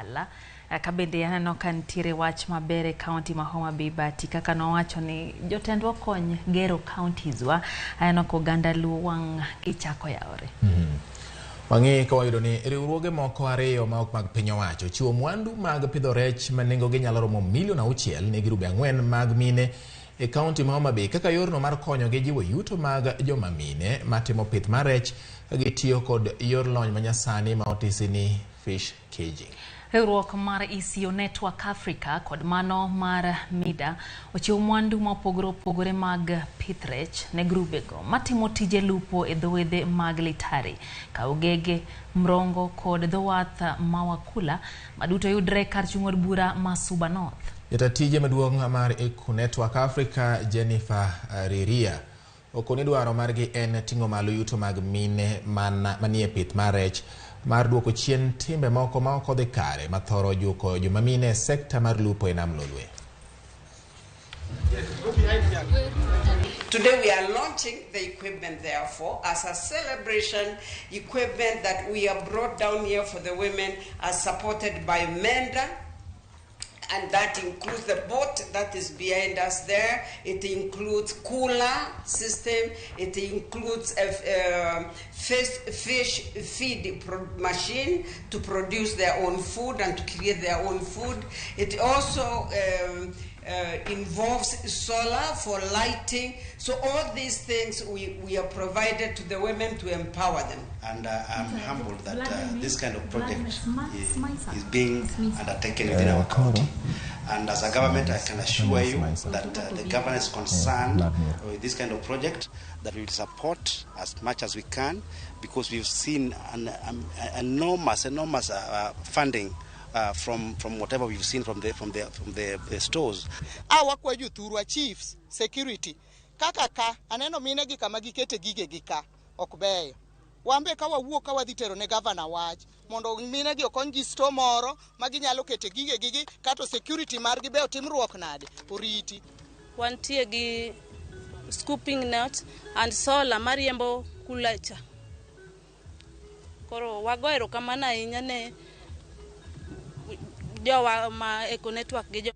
ohala. Kabende aneno ka nitiere wach mabere county ma Homa Bay bati kaka nowacho ni jotendwa kony gero counties wa aneno ko oganda Luo wang' gichako yaore. Wangi ka wayudo ni riwruoge moko ariyo ma ok mag piny owacho chiwo mwandu mag pidho rech ma nengogi nyalo romo milion 6 ne grube 4 mag mine e county ma Homa Bay kaka yorno mar konyogi jiwo yuto mag joma mine matimo pith mar rech ka gitiyo kod yor lony manyasani ma otisi ni fish caging. Riwruok mar ECO Network Africa kod mano mar MIDA ochiwo mwandu mopogore mag pith rech ne grubego matimo tije lupo e dhowedhe mag Litari, Kaugege, Mrongo kod dhowath Mawakula maduto yudre kar chung' od bura ma Suba North. Jatije maduong' mar ECO Network Africa Jennifer Riria okoni dwaro margi en ting'o malo yuto mag mine manie pith mar rech mar duoko chien timbe moko ma ok odhi kare mathoro juko joma mine sekta mar lupo e nam Lolwe. Today we are launching the equipment, therefore, as a celebration. Equipment that we have brought down here for the women are supported by MENDA, and that includes the boat that is behind us there. It includes cooler system. It includes a fish feed machine to produce their own food and to create their own food. It also involves solar for lighting. So all these things we have provided to the women to empower them. And I'm humbled that this kind of project is being undertaken within our county. And as a government, I can assure you that the government is concerned with this kind of project, that we will support as much as we can, because we've seen an enormous funding from whatever we've seen from the stores. Our kwa chiefs security kaka aneno mine gi kama gikete gige gika okbeyo wambe ka wawuok ka wadhi tero ne governor wach mondo mine gi okony gi store moro ma ginyalo kete gige gigi kato security margi be otimruok nade oriti wantie gi scooping net and solar mariembo kulacha koro wagoero kamana ahinya ne jowa ma ECO Network gi